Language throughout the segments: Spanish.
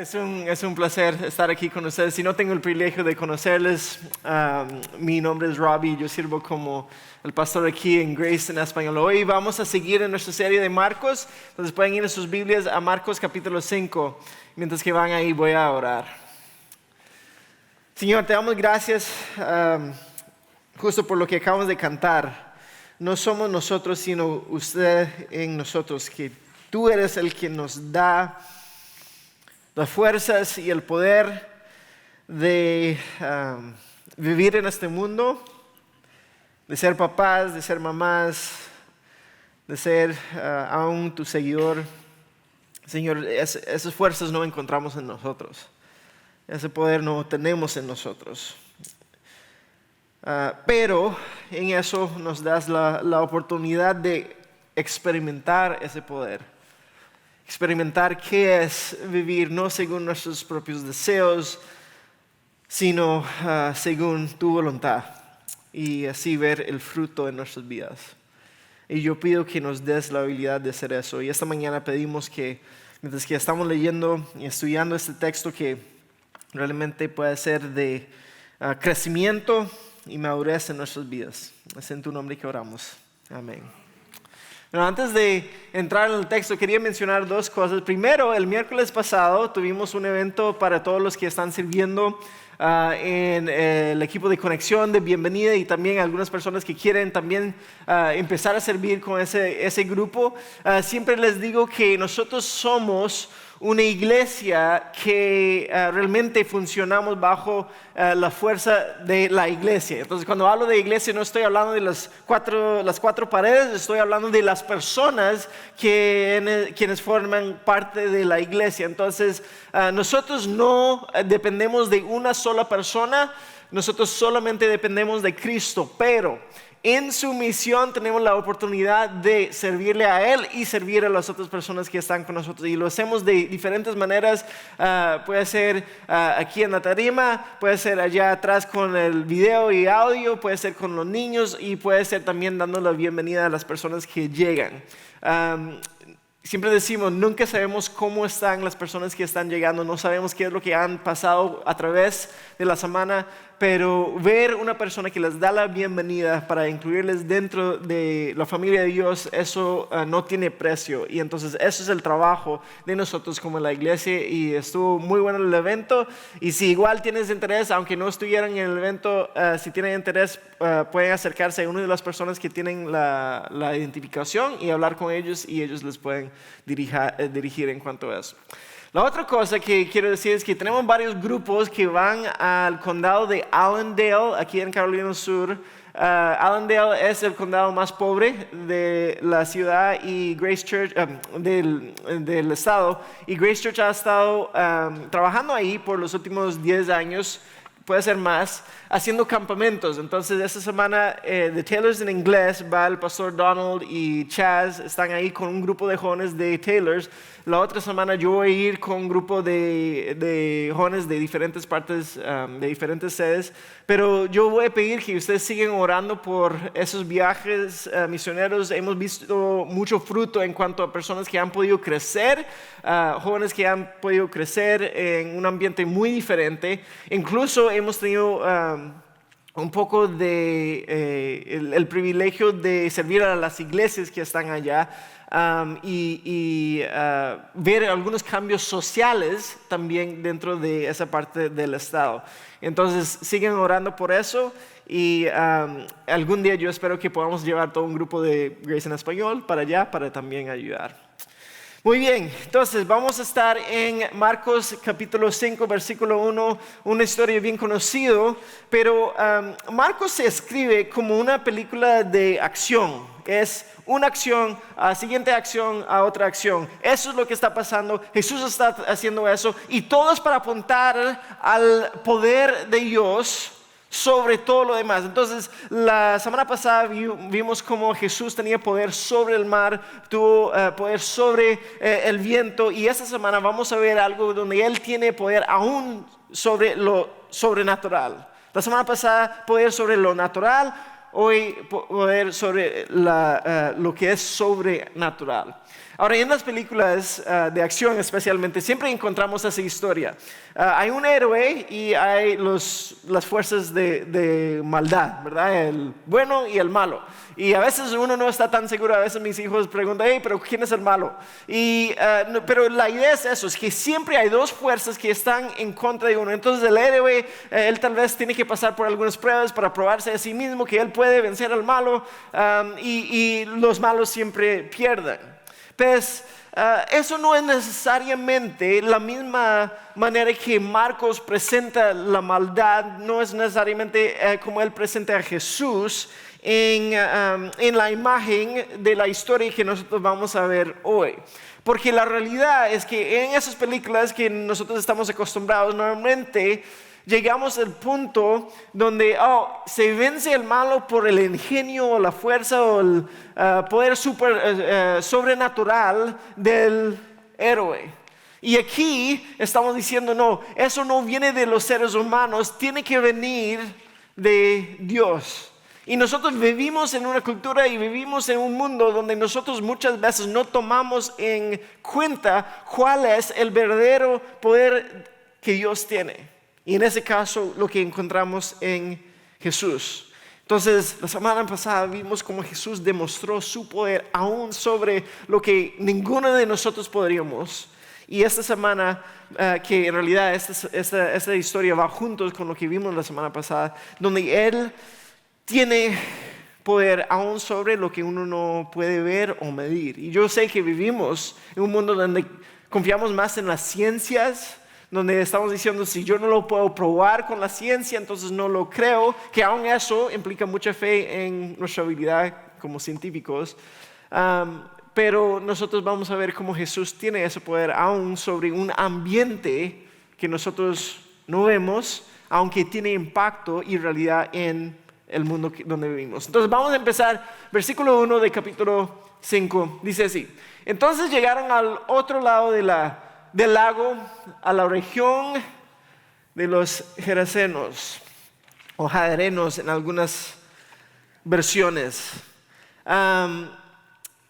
Es un placer estar aquí con ustedes. Si no tengo el privilegio de conocerles, mi nombre es Robbie, yo sirvo como el pastor aquí en Grace en español. Hoy vamos a seguir en nuestra serie de Marcos, entonces pueden ir en sus Biblias a Marcos capítulo 5. Mientras que van ahí voy a orar. Señor, te damos gracias justo por lo que acabamos de cantar. No somos nosotros, sino usted en nosotros, que tú eres el que nos da las fuerzas y el poder de vivir en este mundo, de ser papás, de ser mamás, de ser aún tu seguidor. Señor, esas fuerzas no encontramos en nosotros. Ese poder no tenemos en nosotros. Pero en eso nos das la oportunidad de experimentar ese poder. Experimentar qué es vivir no según nuestros propios deseos, sino según tu voluntad. Y así ver el fruto en nuestras vidas. Y yo pido que nos des la habilidad de hacer eso. Y esta mañana pedimos que, mientras que estamos leyendo y estudiando este texto, que realmente pueda ser de crecimiento y madurez en nuestras vidas. Es en tu nombre que oramos. Amén. Bueno, antes de entrar en el texto, quería mencionar dos cosas. Primero, el miércoles pasado tuvimos un evento para todos los que están sirviendo en el equipo de conexión de bienvenida y también algunas personas que quieren también empezar a servir con ese grupo. Siempre les digo que nosotros somos una iglesia que realmente funcionamos bajo la fuerza de la iglesia. Entonces, cuando hablo de iglesia, no estoy hablando de las cuatro paredes, estoy hablando de las personas quienes forman parte de la iglesia. Entonces, nosotros no dependemos de una sola persona, nosotros solamente dependemos de Cristo, pero en su misión tenemos la oportunidad de servirle a Él y servir a las otras personas que están con nosotros. Y lo hacemos de diferentes maneras. Puede ser aquí en la tarima, puede ser allá atrás con el video y audio, puede ser con los niños y puede ser también dando la bienvenida a las personas que llegan. Siempre decimos, nunca sabemos cómo están las personas que están llegando, no sabemos qué es lo que han pasado a través de la semana, pero ver una persona que les da la bienvenida para incluirles dentro de la familia de Dios, eso no tiene precio. Y entonces eso es el trabajo de nosotros como la iglesia, y estuvo muy bueno el evento. Y si igual tienes interés, aunque no estuvieran en el evento, si tienen interés, pueden acercarse a una de las personas que tienen la identificación y hablar con ellos, y ellos les pueden dirigir en cuanto a eso. La otra cosa que quiero decir es que tenemos varios grupos que van al condado de Allendale, aquí en Carolina del Sur. Allendale es el condado más pobre de la ciudad y Grace Church del estado. Y Grace Church ha estado trabajando ahí por los últimos 10 años, puede ser más, haciendo campamentos. Entonces esta semana de Taylors en inglés va el pastor Donald y Chaz, están ahí con un grupo de jóvenes de Taylors. La otra semana yo voy a ir con un grupo de jóvenes de diferentes partes, de diferentes sedes, pero yo voy a pedir que ustedes sigan orando por esos viajes misioneros. Hemos visto mucho fruto en cuanto a personas que han podido crecer, jóvenes que han podido crecer en un ambiente muy diferente. Incluso hemos tenido un poco de el privilegio de servir a las iglesias que están allá. Y ver algunos cambios sociales también dentro de esa parte del estado. Entonces sigan orando por eso, y algún día yo espero que podamos llevar todo un grupo de Grace en español para allá para también ayudar. Muy bien, entonces vamos a estar en Marcos capítulo 5, versículo 1, una historia bien conocida, pero Marcos se escribe como una película de acción. Es una acción, a siguiente acción, a otra acción. Eso es lo que está pasando. Jesús está haciendo eso, y todo es para apuntar al poder de Dios sobre todo lo demás. Entonces, la semana pasada vimos cómo Jesús tenía poder sobre el mar, tuvo poder sobre el viento, y esta semana vamos a ver algo donde Él tiene poder aún sobre lo sobrenatural. La semana pasada, poder sobre lo natural. Hoy poder sobre lo que es sobrenatural. Ahora, en las películas de acción especialmente, siempre encontramos esa historia. Hay un héroe y hay las fuerzas de maldad, ¿verdad? El bueno y el malo. Y a veces uno no está tan seguro, a veces mis hijos preguntan, hey, pero ¿quién es el malo? Pero la idea es eso, es que siempre hay dos fuerzas que están en contra de uno. Entonces el héroe, él tal vez tiene que pasar por algunas pruebas para probarse a sí mismo que él puede vencer al malo, y los malos siempre pierden. Pues eso no es necesariamente la misma manera que Marcos presenta la maldad, no es necesariamente como él presenta a Jesús en la imagen de la historia que nosotros vamos a ver hoy. Porque la realidad es que en esas películas que nosotros estamos acostumbrados, normalmente llegamos al punto donde se vence el malo por el ingenio o la fuerza o el poder sobrenatural del héroe. Y aquí estamos diciendo, no, eso no viene de los seres humanos, tiene que venir de Dios. Y nosotros vivimos en una cultura y vivimos en un mundo donde nosotros muchas veces no tomamos en cuenta cuál es el verdadero poder que Dios tiene. Y en ese caso lo que encontramos en Jesús. Entonces, la semana pasada vimos cómo Jesús demostró su poder aún sobre lo que ninguno de nosotros podríamos. Y esta semana, que en realidad esta historia va juntos con lo que vimos la semana pasada, donde Él tiene poder aún sobre lo que uno no puede ver o medir. Y yo sé que vivimos en un mundo donde confiamos más en las ciencias, donde estamos diciendo, si yo no lo puedo probar con la ciencia, entonces no lo creo, que aún eso implica mucha fe en nuestra habilidad como científicos. Pero nosotros vamos a ver cómo Jesús tiene ese poder aún sobre un ambiente que nosotros no vemos, aunque tiene impacto y realidad en el mundo donde vivimos. Entonces vamos a empezar, versículo 1 de capítulo 5, dice así: entonces llegaron al otro lado del lago, a la región de los Gerasenos, o Gadarenos en algunas versiones.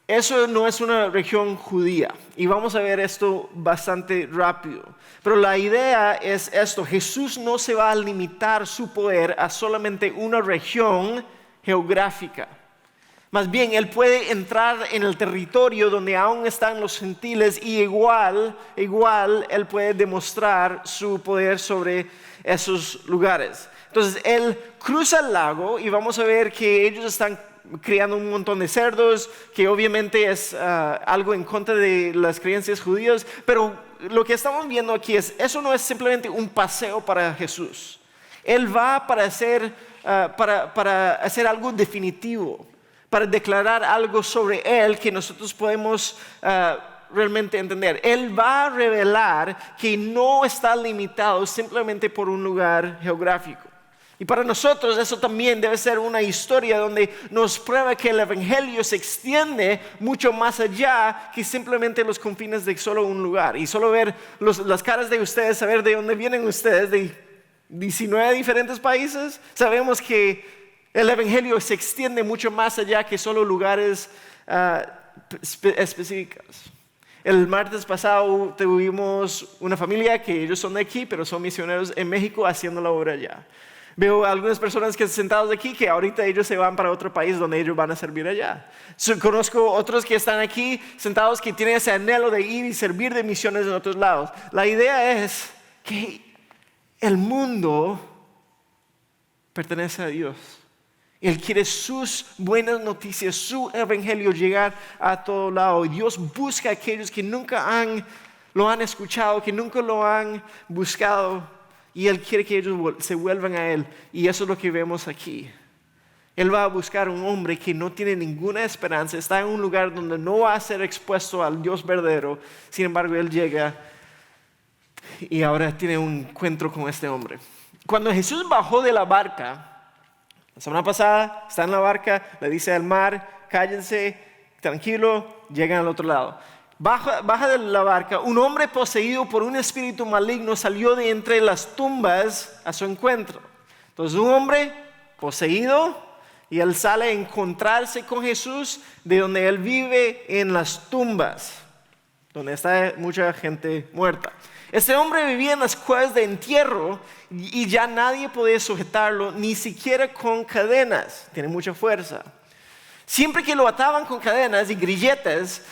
Eso no es una región judía, y vamos a ver esto bastante rápido. Pero la idea es esto: Jesús no se va a limitar su poder a solamente una región geográfica. Más bien, Él puede entrar en el territorio donde aún están los gentiles y igual Él puede demostrar su poder sobre esos lugares. Entonces, Él cruza el lago y vamos a ver que ellos están criando un montón de cerdos, que obviamente es algo en contra de las creencias judías, pero lo que estamos viendo aquí eso no es simplemente un paseo para Jesús. Él va para hacer algo definitivo, para declarar algo sobre Él que nosotros podemos realmente entender. Él va a revelar que no está limitado simplemente por un lugar geográfico. Y para nosotros eso también debe ser una historia donde nos prueba que el evangelio se extiende mucho más allá que simplemente los confines de solo un lugar. Y solo ver las caras de ustedes, saber de dónde vienen ustedes, de 19 diferentes países, sabemos que el evangelio se extiende mucho más allá que solo lugares específicos. El martes pasado tuvimos una familia que ellos son de aquí, pero son misioneros en México haciendo la obra allá. Veo a algunas personas que están sentados aquí que ahorita ellos se van para otro país donde ellos van a servir allá. Conozco otros que están aquí sentados que tienen ese anhelo de ir y servir de misiones en otros lados. La idea es que el mundo pertenece a Dios. Él quiere sus buenas noticias, su evangelio llegar a todo lado. Dios busca a aquellos que nunca lo han escuchado, que nunca lo han buscado. Y Él quiere que ellos se vuelvan a Él. Y eso es lo que vemos aquí. Él va a buscar a un hombre que no tiene ninguna esperanza. Está en un lugar donde no va a ser expuesto al Dios verdadero. Sin embargo, Él llega y ahora tiene un encuentro con este hombre. Cuando Jesús bajó de la barca, la semana pasada, está en la barca, le dice al mar, cállense, tranquilo, llegan al otro lado. Baja de la barca, un hombre poseído por un espíritu maligno salió de entre las tumbas a su encuentro. Entonces un hombre poseído Y él sale a encontrarse con Jesús de donde él vive, en las tumbas, donde está mucha gente muerta. Este hombre vivía en las cuevas de entierro y ya nadie podía sujetarlo, ni siquiera con cadenas. Tiene mucha fuerza. Siempre que lo ataban con cadenas y grilletes,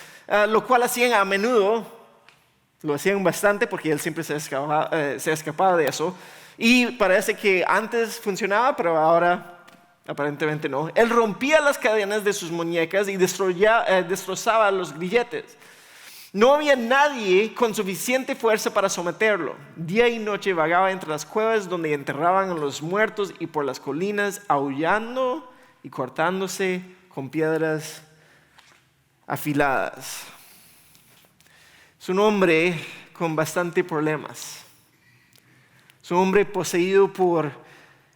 lo cual hacían a menudo, lo hacían bastante porque él siempre se escapaba de eso. Y parece que antes funcionaba, pero ahora aparentemente no. Él rompía las cadenas de sus muñecas y destrozaba los grilletes. No había nadie con suficiente fuerza para someterlo. Día y noche vagaba entre las cuevas donde enterraban a los muertos y por las colinas, aullando y cortándose con piedras afiladas. Es un hombre con bastante problemas. Es un hombre poseído por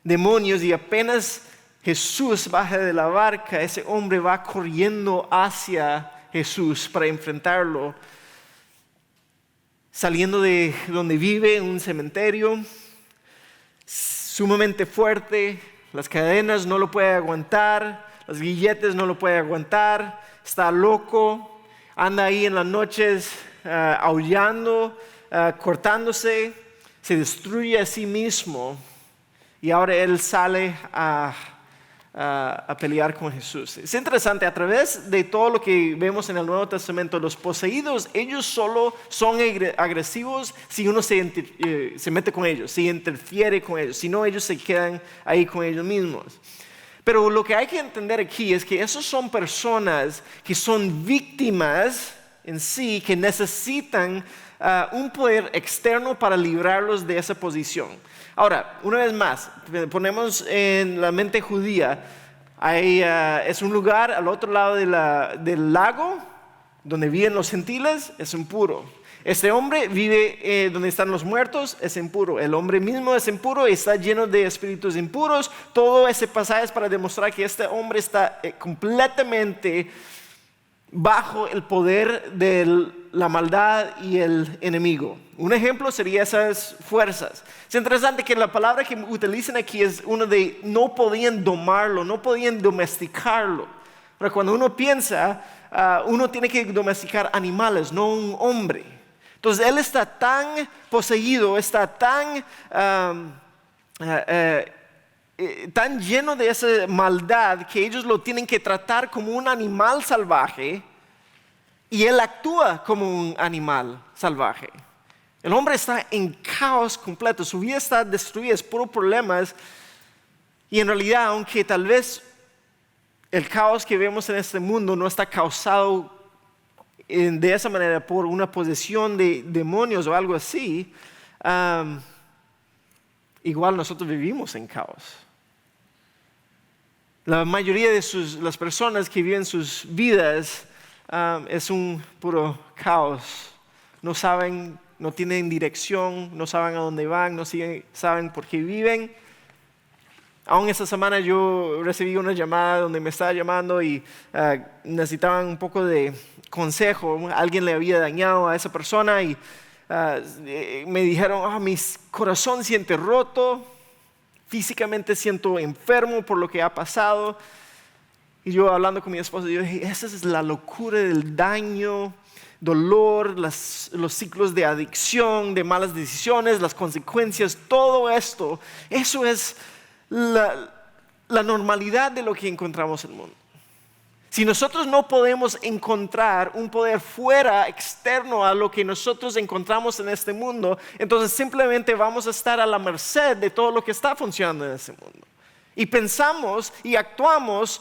demonios y apenas Jesús baja de la barca, ese hombre va corriendo hacia Jesús para enfrentarlo, saliendo de donde vive, en un cementerio, sumamente fuerte. Las cadenas no lo puede aguantar, los grilletes no lo puede aguantar, está loco, anda ahí en las noches aullando, cortándose, se destruye a sí mismo y ahora él sale a pelear con Jesús. Es interesante, a través de todo lo que vemos en el Nuevo Testamento, los poseídos, ellos solo son agresivos si uno se mete con ellos, si interfiere con ellos, si no, ellos se quedan ahí con ellos mismos. Pero lo que hay que entender aquí es que esos son personas que son víctimas en sí, que necesitan un poder externo para librarlos de esa posición. Ahora, una vez más, ponemos en la mente judía, es un lugar al otro lado del lago, donde viven los gentiles, es impuro. Este hombre vive donde están los muertos, es impuro. El hombre mismo es impuro y está lleno de espíritus impuros. Todo ese pasaje es para demostrar que este hombre está completamente bajo el poder de la maldad y el enemigo. Un ejemplo sería esas fuerzas. Es interesante que la palabra que utilizan aquí es uno de no podían domarlo, no podían domesticarlo. Pero cuando uno piensa, uno tiene que domesticar animales, no un hombre. Entonces él está tan poseído, está tan lleno de esa maldad que ellos lo tienen que tratar como un animal salvaje y él actúa como un animal salvaje. El hombre está en caos completo, su vida está destruida, es puro problemas y en realidad, aunque tal vez el caos que vemos en este mundo no está causado de esa manera por una posesión de demonios o algo así, igual nosotros vivimos en caos. La mayoría de las personas que viven sus vidas es un puro caos. No saben, no tienen dirección, no saben a dónde van, no saben por qué viven. Aún esta semana yo recibí una llamada donde me estaba llamando y necesitaban un poco de consejo. Alguien le había dañado a esa persona y me dijeron, mi corazón siente roto, físicamente siento enfermo por lo que ha pasado. Y yo hablando con mi esposa, yo dije, esa es la locura del daño, dolor, los ciclos de adicción, de malas decisiones, las consecuencias, todo esto. Eso es la normalidad de lo que encontramos en el mundo. Si nosotros no podemos encontrar un poder fuera, externo a lo que nosotros encontramos en este mundo, entonces simplemente vamos a estar a la merced de todo lo que está funcionando en este mundo. Y pensamos y actuamos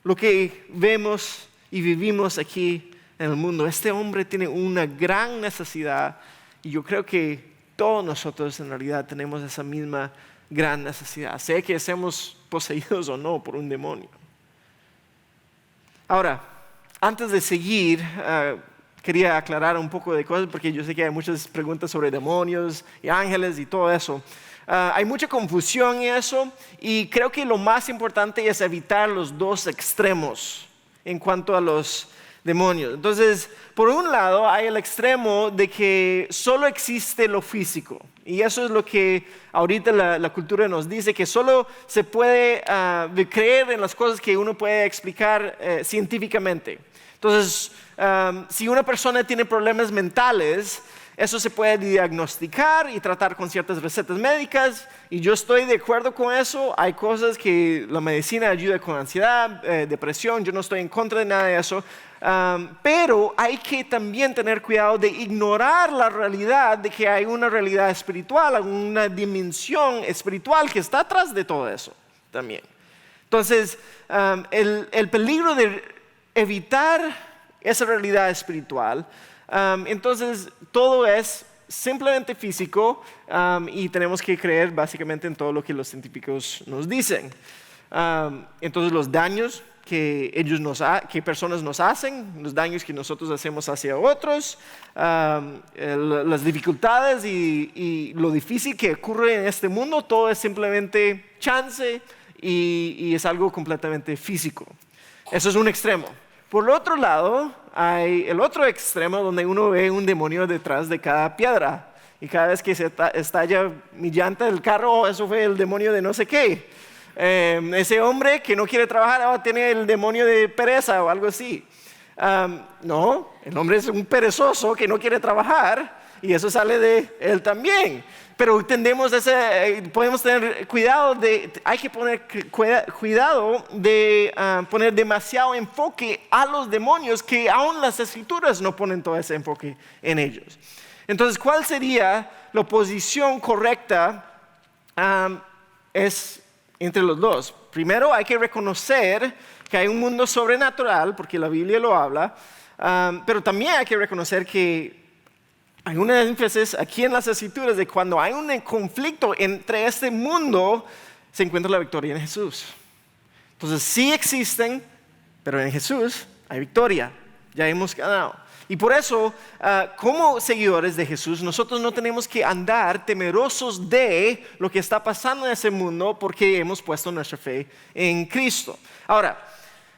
lo que vemos y vivimos aquí en el mundo. Este hombre tiene una gran necesidad y yo creo que todos nosotros en realidad tenemos esa misma gran necesidad, sea que seamos poseídos o no por un demonio. Ahora, antes de seguir, quería aclarar un poco de cosas porque yo sé que hay muchas preguntas sobre demonios y ángeles y todo eso. Hay mucha confusión en eso y creo que lo más importante es evitar los dos extremos en cuanto a los demonios. Entonces, por un lado hay el extremo de que solo existe lo físico. Y eso es lo que ahorita la cultura nos dice, que solo se puede creer en las cosas que uno puede explicar científicamente. Entonces, si una persona tiene problemas mentales, eso se puede diagnosticar y tratar con ciertas recetas médicas, y yo estoy de acuerdo con eso. Hay cosas que la medicina ayuda con ansiedad, depresión, yo no estoy en contra de nada de eso, pero hay que también tener cuidado de ignorar la realidad de que hay una realidad espiritual, una dimensión espiritual que está atrás de todo eso también. Entonces, el peligro de evitar esa realidad espiritual, entonces todo es simplemente físico, y tenemos que creer básicamente en todo lo que los científicos nos dicen. Entonces los daños que personas nos hacen, los daños que nosotros hacemos hacia otros, las dificultades y lo difícil que ocurre en este mundo, todo es simplemente chance y es algo completamente físico. Eso es un extremo. Por el otro lado, hay el otro extremo donde uno ve un demonio detrás de cada piedra. Y cada vez que se estalla mi llanta del carro, eso fue el demonio de no sé qué. Ese hombre que no quiere trabajar tiene el demonio de pereza o algo así. No, el hombre es un perezoso que no quiere trabajar y eso sale de él también. Pero podemos tener cuidado hay que poner cuidado de poner demasiado enfoque a los demonios, que aún las escrituras no ponen todo ese enfoque en ellos. Entonces, ¿cuál sería la posición correcta? Es entre los dos. Primero, hay que reconocer que hay un mundo sobrenatural, porque la Biblia lo habla, pero también hay que reconocer que hay una énfasis aquí en las escrituras de cuando hay un conflicto entre este mundo, se encuentra la victoria en Jesús. Entonces sí existen, pero en Jesús hay victoria, ya hemos ganado. Y por eso, como seguidores de Jesús, nosotros no tenemos que andar temerosos de lo que está pasando en ese mundo, porque hemos puesto nuestra fe en Cristo. Ahora,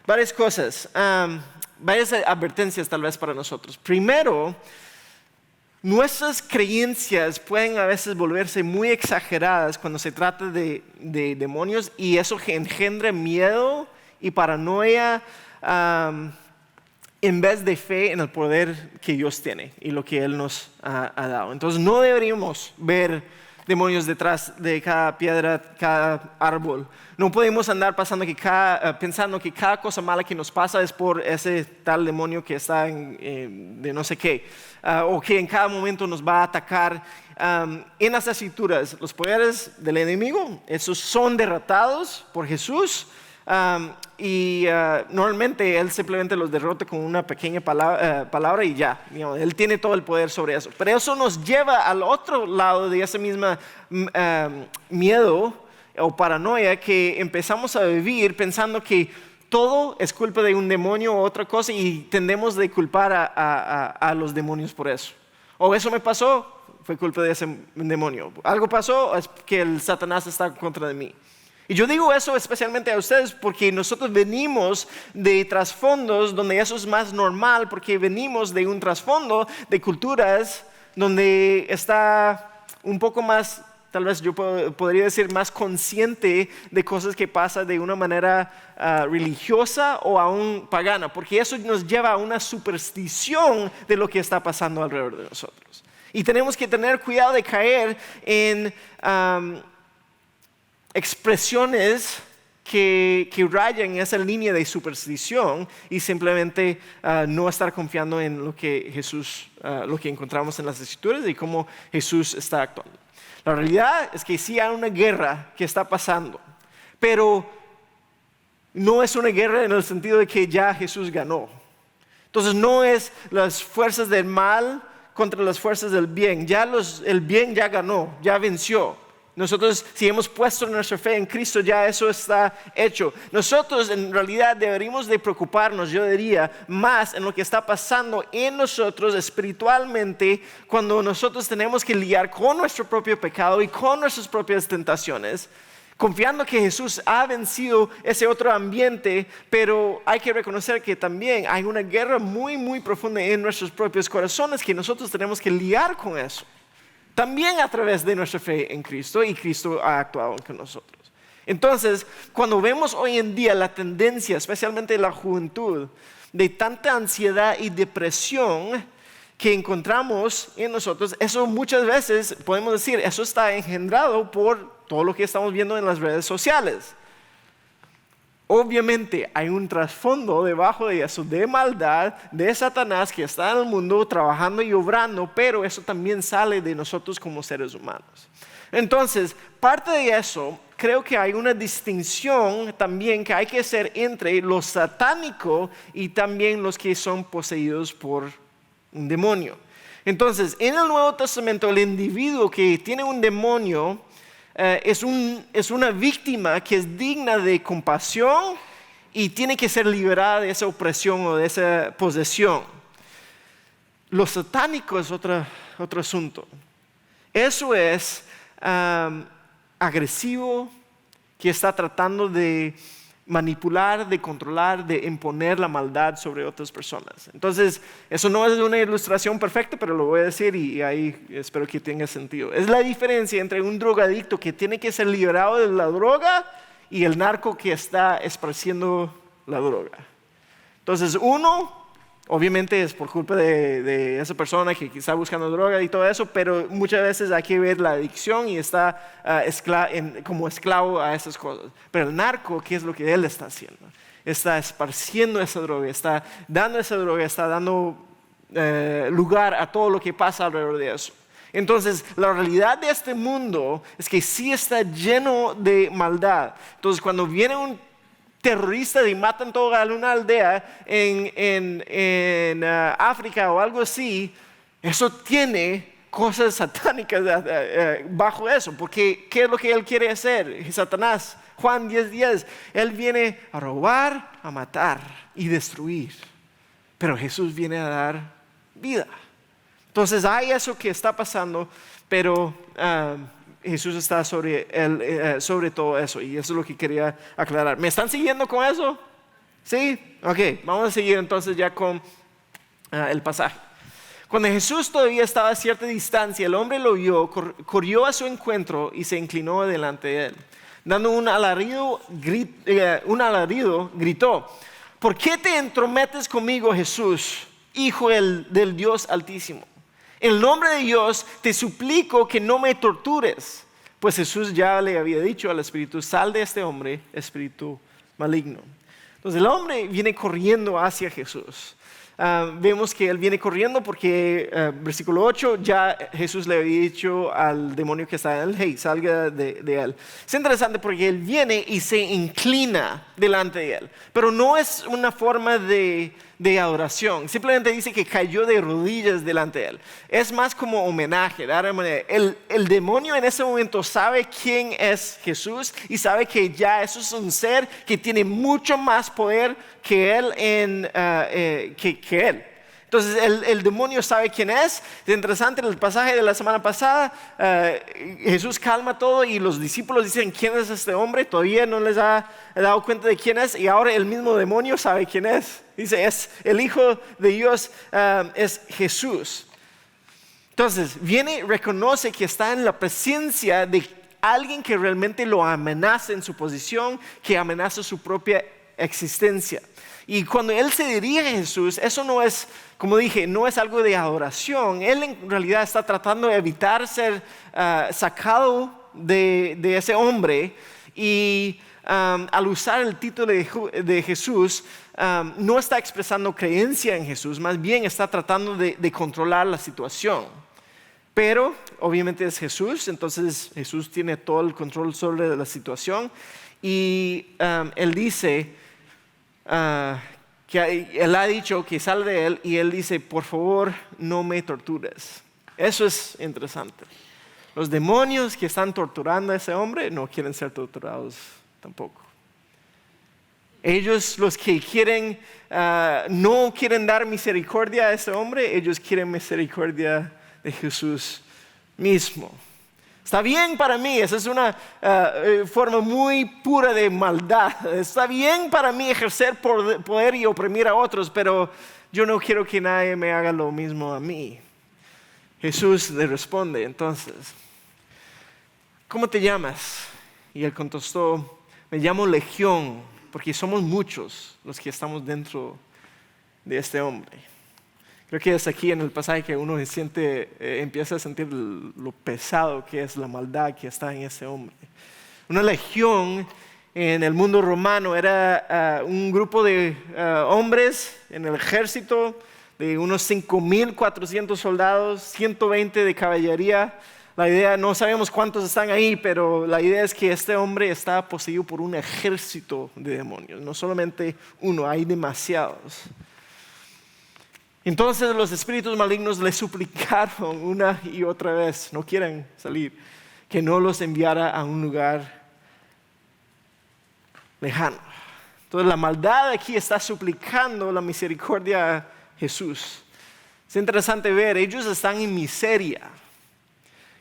varias cosas, varias advertencias tal vez para nosotros. Primero, nuestras creencias pueden a veces volverse muy exageradas cuando se trata de demonios, y eso engendra miedo y paranoia en vez de fe en el poder que Dios tiene y lo que Él nos ha dado. Entonces no deberíamos ver demonios detrás de cada piedra, cada árbol. No podemos andar pensando que cada cosa mala que nos pasa es por ese tal demonio que está de no sé qué, o que en cada momento nos va a atacar. En las escrituras, los poderes del enemigo, esos son derrotados por Jesús. Normalmente Él simplemente los derrota con una pequeña palabra y ya. Él tiene todo el poder sobre eso. Pero eso nos lleva al otro lado de ese mismo miedo o paranoia, que empezamos a vivir pensando que todo es culpa de un demonio o otra cosa, y tendemos de culpar a los demonios por eso. O eso me pasó, fue culpa de ese demonio. Algo pasó, es que el Satanás está contra de mí. Y yo digo eso especialmente a ustedes porque nosotros venimos de trasfondos donde eso es más normal, porque venimos de un trasfondo de culturas donde está un poco más, tal vez yo podría decir, más consciente de cosas que pasan de una manera religiosa o aún pagana, porque eso nos lleva a una superstición de lo que está pasando alrededor de nosotros. Y tenemos que tener cuidado de caer en expresiones que rayan en esa línea de superstición y simplemente no estar confiando en lo que lo que encontramos en las escrituras y cómo Jesús está actuando. La realidad es que sí hay una guerra que está pasando, pero no es una guerra en el sentido de que ya Jesús ganó. Entonces no es las fuerzas del mal contra las fuerzas del bien. El bien ya ganó, ya venció. Nosotros, si hemos puesto nuestra fe en Cristo, ya eso está hecho. Nosotros en realidad deberíamos de preocuparnos, yo diría, más en lo que está pasando en nosotros espiritualmente, cuando nosotros tenemos que lidiar con nuestro propio pecado y con nuestras propias tentaciones, confiando que Jesús ha vencido ese otro ambiente, pero hay que reconocer que también hay una guerra muy, muy profunda en nuestros propios corazones que nosotros tenemos que lidiar con eso. También a través de nuestra fe en Cristo, y Cristo ha actuado con nosotros. Entonces, cuando vemos hoy en día la tendencia, especialmente en la juventud, de tanta ansiedad y depresión que encontramos en nosotros, eso muchas veces podemos decir, eso está engendrado por todo lo que estamos viendo en las redes sociales. Obviamente hay un trasfondo debajo de eso, de maldad, de Satanás que está en el mundo trabajando y obrando, pero eso también sale de nosotros como seres humanos. Entonces, parte de eso, creo que hay una distinción también que hay que hacer entre lo satánico y también los que son poseídos por un demonio. Entonces, en el Nuevo Testamento, el individuo que tiene un demonio es una víctima que es digna de compasión y tiene que ser liberada de esa opresión o de esa posesión. Lo satánico es otro asunto. Eso es agresivo, que está tratando de manipular, de controlar, de imponer la maldad sobre otras personas. Entonces, eso no es una ilustración perfecta, pero lo voy a decir y ahí espero que tenga sentido. Es la diferencia entre un drogadicto que tiene que ser liberado de la droga y el narco que está esparciendo la droga. Entonces, uno, obviamente es por culpa de esa persona que está buscando droga y todo eso, pero muchas veces hay que ver la adicción y está como esclavo a esas cosas. Pero el narco, ¿qué es lo que él está haciendo? Está esparciendo esa droga, está dando esa droga, está dando lugar a todo lo que pasa alrededor de eso. Entonces, la realidad de este mundo es que sí está lleno de maldad. Entonces, cuando viene un terroristas y matan toda una aldea en África o algo así, eso tiene cosas satánicas bajo eso, porque ¿qué es lo que él quiere hacer? Satanás, Juan 10:10, él viene a robar, a matar y destruir, pero Jesús viene a dar vida. Entonces hay eso que está pasando, pero Jesús está sobre todo eso, y eso es lo que quería aclarar. ¿Me están siguiendo con eso? ¿Sí? Ok, vamos a seguir entonces ya con el pasaje. Cuando Jesús todavía estaba a cierta distancia, el hombre lo vio, corrió a su encuentro y se inclinó delante de él. Dando un alarido, gritó: ¿por qué te entrometes conmigo, Jesús, Hijo del Dios Altísimo? En el nombre de Dios te suplico que no me tortures. Pues Jesús ya le había dicho al espíritu: sal de este hombre, espíritu maligno. Entonces el hombre viene corriendo hacia Jesús. Vemos que él viene corriendo porque, versículo 8, ya Jesús le había dicho al demonio que está en él: hey, salga de él. Es interesante porque él viene y se inclina delante de él, pero no es una forma de adoración. Simplemente dice que cayó de rodillas delante de él. Es más como homenaje. El demonio en ese momento sabe quién es Jesús y sabe que ya eso es un ser que tiene mucho más poder que él. Que él. Entonces el demonio sabe quién es. Es interesante, en el pasaje de la semana pasada, Jesús calma todo y los discípulos dicen: ¿quién es este hombre? Todavía no les ha dado cuenta de quién es, y ahora el mismo demonio sabe quién es. Dice: es el Hijo de Dios, es Jesús. Entonces viene, reconoce que está en la presencia de alguien que realmente lo amenaza en su posición, que amenaza su propia existencia. Y cuando él se dirige a Jesús, eso no es, como dije, no es algo de adoración. Él en realidad está tratando de evitar ser sacado de ese hombre. Y al usar el título de Jesús, no está expresando creencia en Jesús, más bien está tratando de controlar la situación. Pero obviamente es Jesús, entonces Jesús tiene todo el control sobre la situación. Y él dice que él ha dicho que sale de él, y él dice: por favor, no me tortures. Eso es interesante. Los demonios que están torturando a ese hombre no quieren ser torturados tampoco. Ellos, los que quieren, no quieren dar misericordia a ese hombre, ellos quieren misericordia de Jesús mismo. Está bien para mí, esa es una forma muy pura de maldad. Está bien para mí ejercer poder y oprimir a otros, pero yo no quiero que nadie me haga lo mismo a mí. Jesús le responde, entonces, ¿cómo te llamas? Y él contestó, me llamo Legión, porque somos muchos los que estamos dentro de este hombre. Creo que es aquí en el pasaje que uno empieza a sentir lo pesado que es la maldad que está en ese hombre. Una legión en el mundo romano era un grupo de hombres en el ejército de unos 5,400 soldados, 120 de caballería. La idea, no sabemos cuántos están ahí, pero la idea es que este hombre está poseído por un ejército de demonios. No solamente uno, hay demasiados. Entonces los espíritus malignos le suplicaron una y otra vez, no quieren salir, que no los enviara a un lugar lejano. Entonces la maldad aquí está suplicando la misericordia a Jesús. Es interesante ver, ellos están en miseria.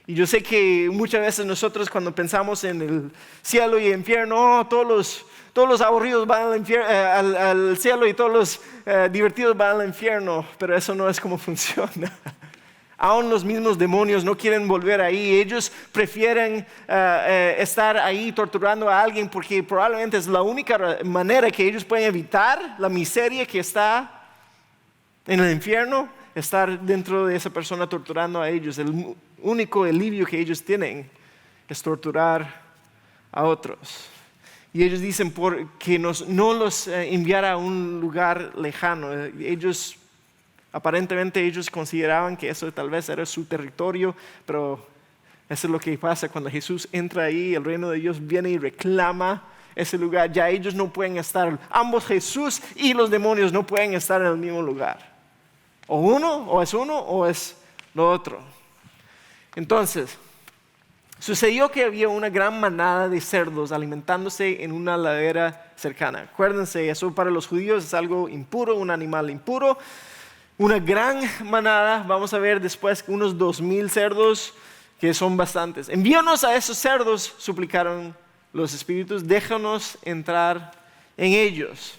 Y yo sé que muchas veces nosotros cuando pensamos en el cielo y el infierno, todos los aburridos van al cielo y todos los divertidos van al infierno, pero eso no es como funciona. Aún los mismos demonios no quieren volver ahí, ellos prefieren estar ahí torturando a alguien porque probablemente es la única manera que ellos pueden evitar la miseria que está en el infierno, estar dentro de esa persona torturando a ellos. El único alivio que ellos tienen es torturar a otros. Y ellos dicen que no los enviara a un lugar lejano. Aparentemente ellos consideraban que eso tal vez era su territorio, pero eso es lo que pasa cuando Jesús entra ahí, el reino de Dios viene y reclama ese lugar. Ya ellos no pueden estar, ambos Jesús y los demonios no pueden estar en el mismo lugar. O es uno o es lo otro. Entonces, sucedió que había una gran manada de cerdos alimentándose en una ladera cercana. Acuérdense, eso para los judíos es algo impuro, un animal impuro. Una gran manada, vamos a ver después unos 2,000 cerdos, que son bastantes. Envíanos a esos cerdos, suplicaron los espíritus, déjanos entrar en ellos.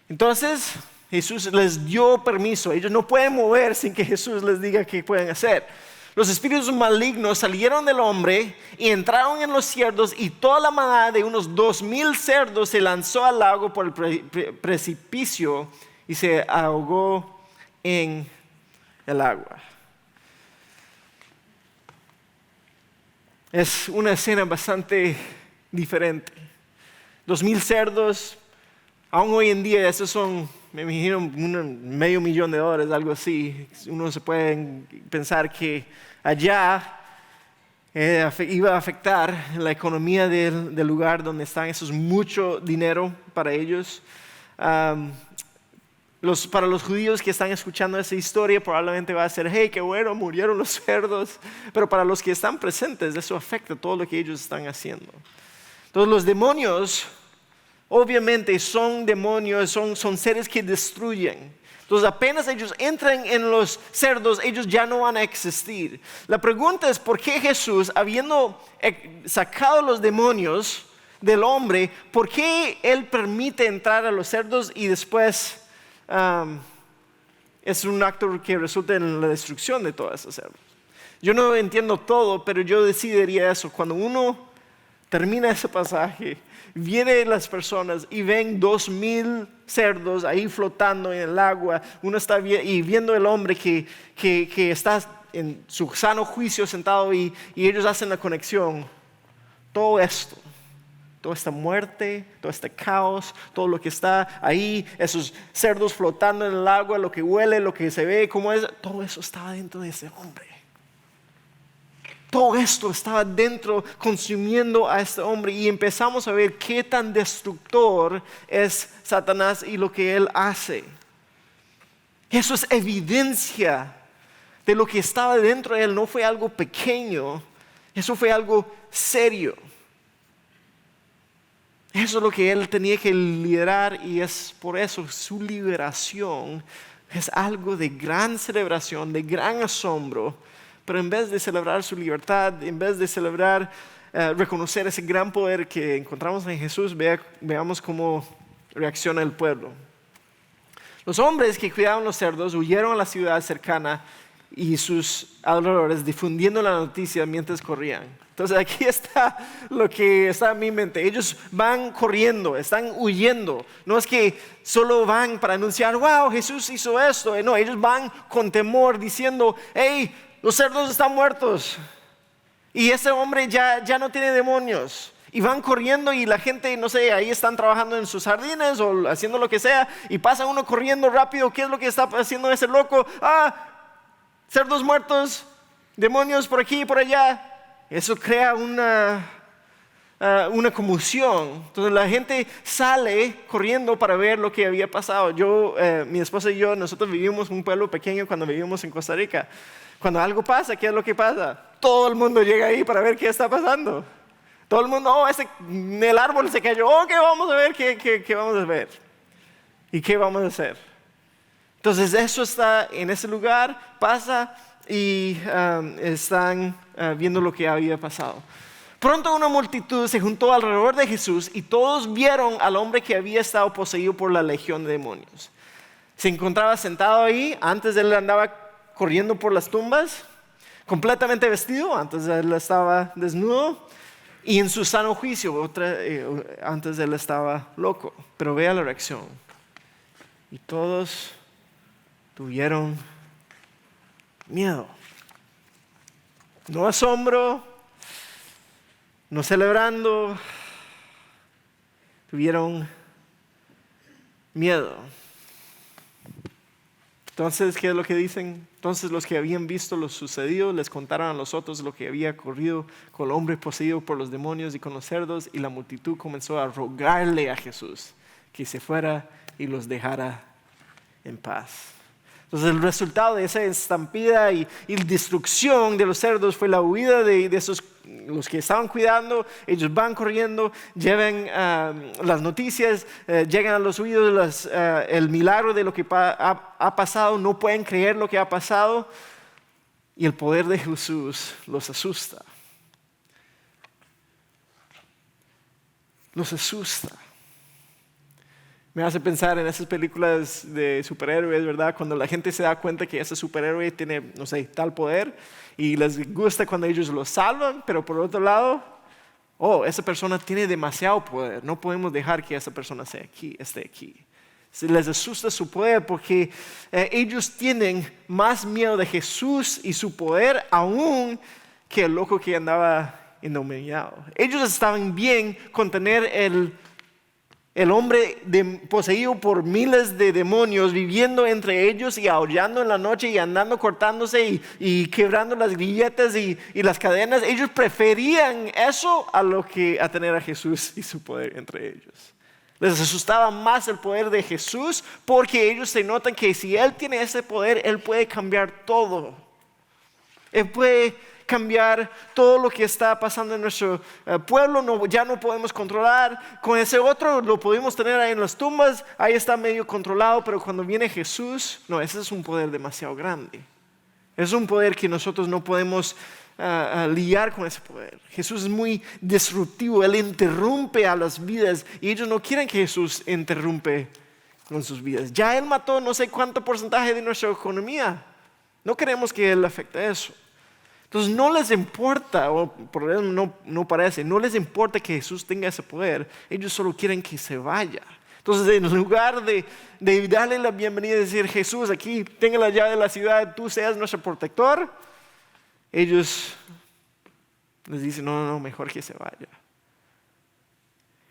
Entonces Jesús les dio permiso, ellos no pueden mover sin que Jesús les diga qué pueden hacer. Los espíritus malignos salieron del hombre y entraron en los cerdos, y toda la manada de unos 2,000 cerdos se lanzó al lago por el precipicio y se ahogó en el agua. Es una escena bastante diferente. 2,000 cerdos, aún hoy en día esos son, me imagino, $500,000, algo así. Uno se puede pensar que allá iba a afectar la economía del lugar donde están. Eso es mucho dinero para ellos. Para los judíos que están escuchando esa historia probablemente va a ser, hey, qué bueno, murieron los cerdos. Pero para los que están presentes, eso afecta todo lo que ellos están haciendo. Entonces los demonios obviamente son demonios, son seres que destruyen. Entonces apenas ellos entran en los cerdos, ellos ya no van a existir. La pregunta es, ¿por qué Jesús, habiendo sacado los demonios del hombre, por qué Él permite entrar a los cerdos y después es un acto que resulta en la destrucción de todos esos cerdos? Yo no entiendo todo, pero yo decidiría eso. Cuando uno termina ese pasaje, vienen las personas y ven 2,000 cerdos ahí flotando en el agua. Uno está viendo el hombre que está en su sano juicio sentado y ellos hacen la conexión. Todo esto, toda esta muerte, todo este caos, todo lo que está ahí, esos cerdos flotando en el agua, lo que huele, lo que se ve, cómo es, todo eso estaba dentro de ese hombre. Todo esto estaba dentro, consumiendo a este hombre, y empezamos a ver qué tan destructor es Satanás y lo que él hace. Eso es evidencia de lo que estaba dentro de él. No fue algo pequeño, eso fue algo serio. Eso es lo que él tenía que liderar, y es por eso su liberación es algo de gran celebración, de gran asombro Pero en vez de celebrar su libertad, en vez de celebrar, reconocer ese gran poder que encontramos en Jesús, veamos cómo reacciona el pueblo. Los hombres que cuidaban los cerdos huyeron a la ciudad cercana y sus alrededores, difundiendo la noticia mientras corrían. Entonces aquí está lo que está en mi mente. Ellos van corriendo, están huyendo. No es que solo van para anunciar, wow, Jesús hizo esto. No, ellos van con temor diciendo, hey, los cerdos están muertos. Y ese hombre ya no tiene demonios. Y van corriendo y la gente, no sé, ahí están trabajando en sus jardines o haciendo lo que sea. Y pasa uno corriendo rápido. ¿Qué es lo que está haciendo ese loco? Cerdos muertos, demonios por aquí y por allá. Eso crea una conmoción. Entonces la gente sale corriendo para ver lo que había pasado. Mi esposa y yo, nosotros vivimos en un pueblo pequeño cuando vivimos en Costa Rica. Cuando algo pasa, ¿qué es lo que pasa? Todo el mundo llega ahí para ver qué está pasando. Todo el mundo, el árbol se cayó. ¿Qué vamos a ver? ¿Qué vamos a ver? ¿Y qué vamos a hacer? Entonces eso está en ese lugar, pasa y están viendo lo que había pasado. Pronto una multitud se juntó alrededor de Jesús y todos vieron al hombre que había estado poseído por la legión de demonios. Se encontraba sentado ahí, antes él andaba corriendo por las tumbas, completamente vestido, antes él estaba desnudo, y en su sano juicio, antes él estaba loco. Pero vea la reacción. Y todos tuvieron miedo. No asombro, no celebrando, tuvieron miedo. Entonces, ¿qué es lo que dicen? Entonces los que habían visto lo sucedido les contaron a los otros lo que había ocurrido con el hombre poseído por los demonios y con los cerdos, y la multitud comenzó a rogarle a Jesús que se fuera y los dejara en paz. Entonces el resultado de esa estampida y destrucción de los cerdos fue la huida de esos, los que estaban cuidando. Ellos van corriendo, llevan las noticias, llegan a los oídos el milagro de lo que ha pasado. No pueden creer lo que ha pasado y el poder de Jesús los asusta. Los asusta. Me hace pensar en esas películas de superhéroes, ¿verdad? Cuando la gente se da cuenta que ese superhéroe tiene, no sé, tal poder y les gusta cuando ellos lo salvan, pero por otro lado, esa persona tiene demasiado poder. No podemos dejar que esa persona esté aquí. Se les asusta su poder porque ellos tienen más miedo de Jesús y su poder aún que el loco que andaba endemoniado. Ellos estaban bien con tener el hombre poseído por miles de demonios viviendo entre ellos y aullando en la noche y andando cortándose y quebrando las grilletes y las cadenas. Ellos preferían eso a tener a Jesús y su poder entre ellos. Les asustaba más el poder de Jesús porque ellos se notan que si Él tiene ese poder, Él puede cambiar todo. Él puede cambiar todo lo que está pasando en nuestro pueblo. Ya no podemos controlar. Con ese otro lo podemos tener ahí en las tumbas, ahí está medio controlado, pero cuando viene Jesús, no, ese es un poder demasiado grande. Es un poder que nosotros no podemos lidiar con ese poder. Jesús es muy disruptivo, Él interrumpe a las vidas y ellos no quieren que Jesús interrumpe con sus vidas. Ya Él mató no sé cuánto porcentaje de nuestra economía. No queremos que Él afecte eso. Entonces no les importa, o por lo menos no parece, no les importa que Jesús tenga ese poder. Ellos solo quieren que se vaya. Entonces en lugar de darle la bienvenida y decir, Jesús, aquí tenga la llave de la ciudad, tú seas nuestro protector, ellos les dicen, no, mejor que se vaya.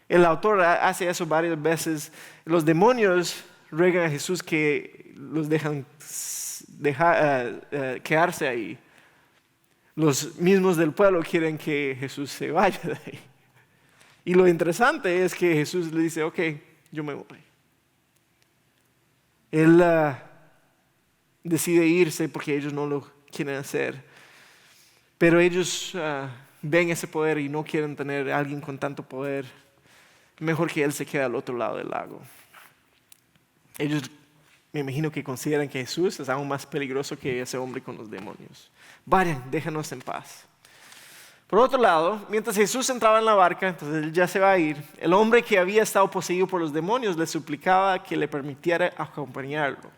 El autor hace eso varias veces. Los demonios ruegan a Jesús que los dejan quedarse ahí. Los mismos del pueblo quieren que Jesús se vaya de ahí. Y lo interesante es que Jesús le dice, ok, yo me voy. Él decide irse porque ellos no lo quieren hacer. Pero ellos ven ese poder y no quieren tener a alguien con tanto poder. Mejor que Él se quede al otro lado del lago. Ellos me imagino que consideran que Jesús es aún más peligroso que ese hombre con los demonios. Vayan, déjanos en paz. Por otro lado, mientras Jesús entraba en la barca, entonces él ya se va a ir, el hombre que había estado poseído por los demonios le suplicaba que le permitiera acompañarlo.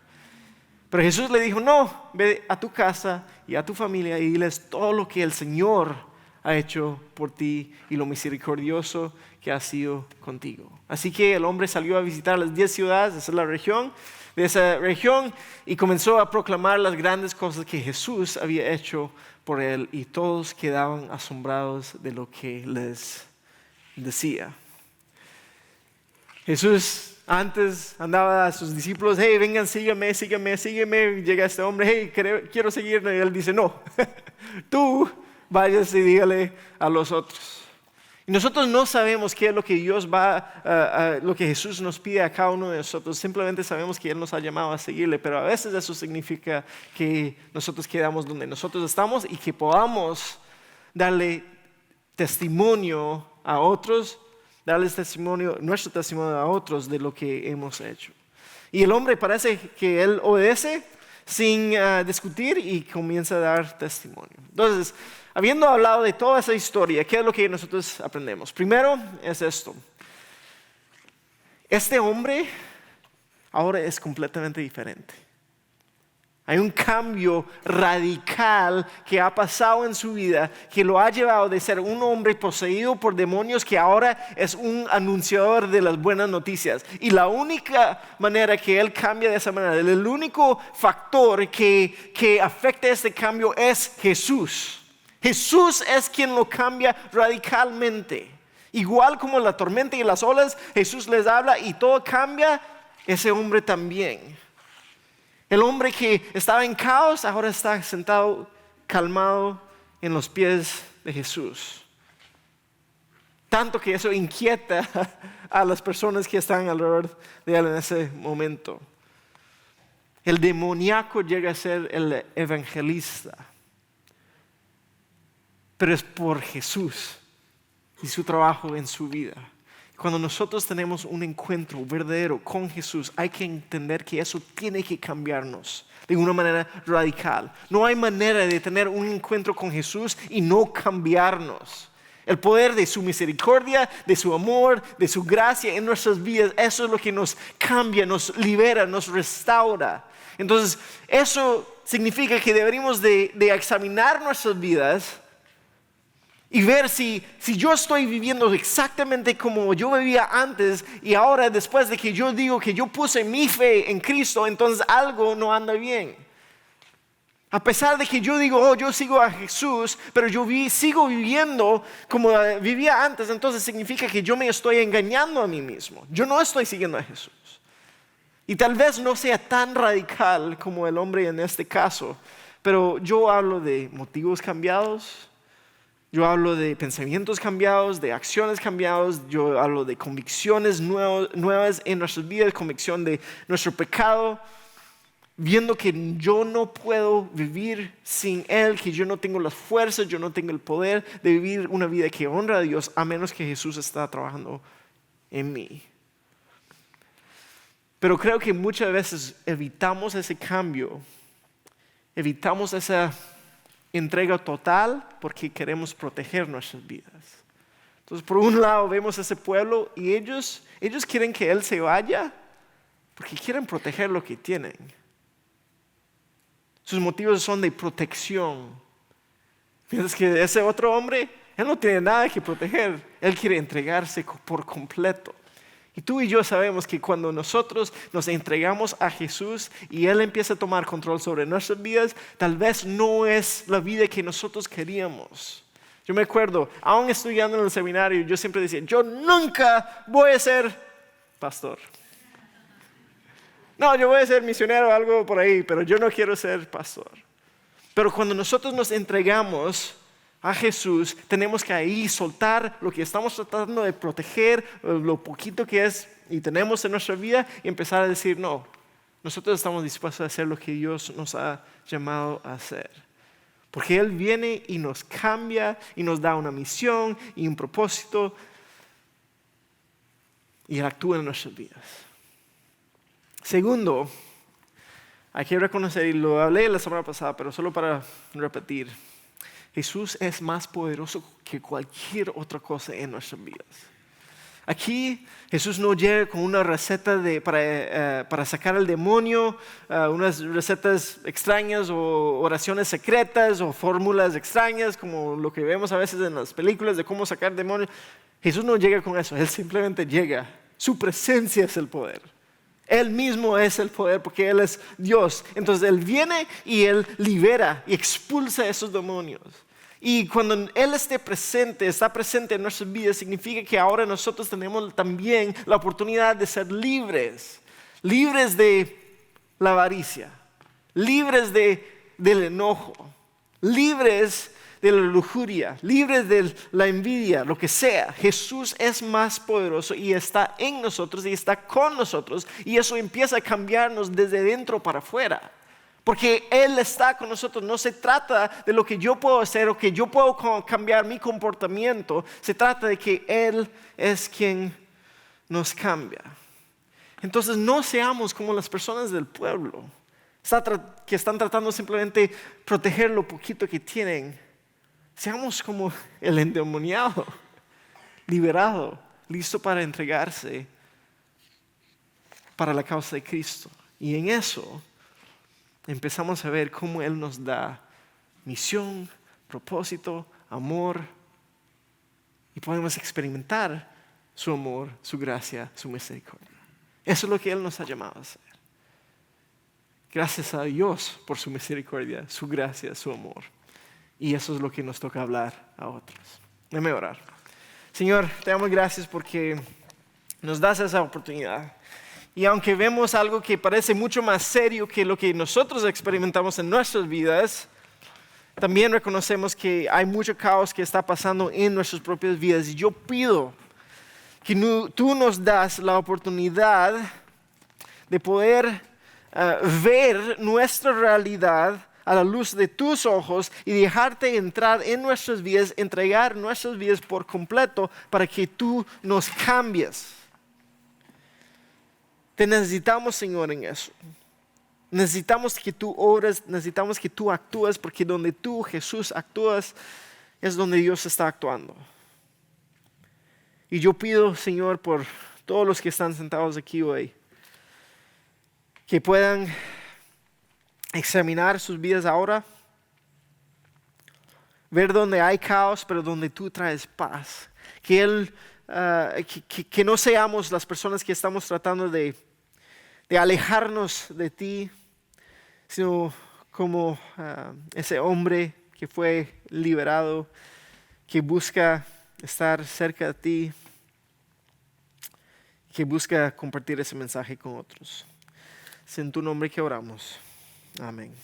Pero Jesús le dijo, no, ve a tu casa y a tu familia y diles todo lo que el Señor ha hecho por ti y lo misericordioso que ha sido contigo. Así que el hombre salió a visitar las 10 ciudades, esa es la región, de esa región, y comenzó a proclamar las grandes cosas que Jesús había hecho por él, y todos quedaban asombrados de lo que les decía. Jesús antes andaba a sus discípulos, hey, vengan, sígueme. Llega este hombre, hey, quiero seguirle. Y él dice, no, tú vayas y dígale a los otros. Y nosotros no sabemos qué es lo que Dios lo que Jesús nos pide a cada uno de nosotros. Simplemente sabemos que Él nos ha llamado a seguirle, pero a veces eso significa que nosotros quedamos donde nosotros estamos y que podamos darle testimonio a otros, nuestro testimonio a otros de lo que hemos hecho. Y el hombre parece que él obedece sin discutir y comienza a dar testimonio. Entonces, habiendo hablado de toda esa historia, ¿qué es lo que nosotros aprendemos? Primero es esto. Este hombre ahora es completamente diferente. Hay un cambio radical que ha pasado en su vida, que lo ha llevado de ser un hombre poseído por demonios que ahora es un anunciador de las buenas noticias. Y la única manera que él cambia de esa manera, el único factor que afecta este cambio es Jesús. Jesús es quien lo cambia radicalmente. Igual como la tormenta y las olas, Jesús les habla y todo cambia, ese hombre también. El hombre que estaba en caos ahora está sentado calmado en los pies de Jesús. Tanto que eso inquieta a las personas que están alrededor de él en ese momento. El demoníaco llega a ser el evangelista. Pero es por Jesús y su trabajo en su vida. Cuando nosotros tenemos un encuentro verdadero con Jesús, hay que entender que eso tiene que cambiarnos de una manera radical. No hay manera de tener un encuentro con Jesús y no cambiarnos. El poder de su misericordia, de su amor, de su gracia en nuestras vidas, eso es lo que nos cambia, nos libera, nos restaura. Entonces, eso significa que deberíamos de examinar nuestras vidas y ver si yo estoy viviendo exactamente como yo vivía antes y ahora después de que yo digo que yo puse mi fe en Cristo, entonces algo no anda bien. A pesar de que yo digo, yo sigo a Jesús, pero yo sigo viviendo como vivía antes, entonces significa que yo me estoy engañando a mí mismo. Yo no estoy siguiendo a Jesús. Y tal vez no sea tan radical como el hombre en este caso, pero yo hablo de motivos cambiados. Yo hablo de pensamientos cambiados, de acciones cambiadas. Yo hablo de convicciones nuevas en nuestras vidas, convicción de nuestro pecado, viendo que yo no puedo vivir sin Él, que yo no tengo las fuerzas, yo no tengo el poder de vivir una vida que honra a Dios, a menos que Jesús está trabajando en mí. Pero creo que muchas veces evitamos ese cambio, evitamos esa entrega total porque queremos proteger nuestras vidas. Entonces, por un lado vemos a ese pueblo y ellos quieren que Él se vaya porque quieren proteger lo que tienen. Sus motivos son de protección. Mientras que ese otro hombre, él no tiene nada que proteger. Él quiere entregarse por completo. Y tú y yo sabemos que cuando nosotros nos entregamos a Jesús y Él empieza a tomar control sobre nuestras vidas, tal vez no es la vida que nosotros queríamos. Yo me acuerdo, aún estudiando en el seminario, yo siempre decía, yo nunca voy a ser pastor. No, yo voy a ser misionero o algo por ahí, pero yo no quiero ser pastor. Pero cuando nosotros nos entregamos a Jesús, tenemos que ahí soltar lo que estamos tratando de proteger, lo poquito que es y tenemos en nuestra vida, y empezar a decir, no, nosotros estamos dispuestos a hacer lo que Dios nos ha llamado a hacer. Porque Él viene y nos cambia y nos da una misión y un propósito, y Él actúa en nuestras vidas. Segundo, hay que reconocer, y lo hablé la semana pasada, pero solo para repetir, Jesús es más poderoso que cualquier otra cosa en nuestras vidas. Aquí Jesús no llega con una receta para sacar al demonio, unas recetas extrañas o oraciones secretas o fórmulas extrañas como lo que vemos a veces en las películas de cómo sacar demonios. Jesús no llega con eso, Él simplemente llega. Su presencia es el poder. Él mismo es el poder porque Él es Dios. Entonces Él viene y Él libera y expulsa a esos demonios. Y cuando Él está presente en nuestras vidas, significa que ahora nosotros tenemos también la oportunidad de ser libres. Libres de la avaricia, libres del enojo, libres de la lujuria, libres de la envidia, lo que sea. Jesús es más poderoso y está en nosotros y está con nosotros. Y eso empieza a cambiarnos desde dentro para afuera. Porque Él está con nosotros. No se trata de lo que yo puedo hacer o que yo puedo cambiar mi comportamiento. Se trata de que Él es quien nos cambia. Entonces no seamos como las personas del pueblo que están tratando simplemente proteger lo poquito que tienen. Seamos como el endemoniado, liberado, listo para entregarse para la causa de Cristo. Y en eso empezamos a ver cómo Él nos da misión, propósito, amor. Y podemos experimentar su amor, su gracia, su misericordia. Eso es lo que Él nos ha llamado a hacer. Gracias a Dios por su misericordia, su gracia, su amor. Y eso es lo que nos toca hablar a otros. Déjame orar. Señor, te damos gracias porque nos das esa oportunidad. Y aunque vemos algo que parece mucho más serio que lo que nosotros experimentamos en nuestras vidas, también reconocemos que hay mucho caos que está pasando en nuestras propias vidas. Y yo pido que tú nos das la oportunidad de poder ver nuestra realidad a la luz de tus ojos y dejarte entrar en nuestras vidas, entregar nuestras vidas por completo para que tú nos cambies. Te necesitamos, Señor, en eso. Necesitamos que tú obres, necesitamos que tú actúes, porque donde tú, Jesús, actúas, es donde Dios está actuando. Y yo pido, Señor, por todos los que están sentados aquí hoy, que puedan examinar sus vidas ahora, ver donde hay caos, pero donde tú traes paz. Que no seamos las personas que estamos tratando de alejarnos de ti, sino como ese hombre que fue liberado, que busca estar cerca de ti, que busca compartir ese mensaje con otros. Es en tu nombre que oramos. Amén.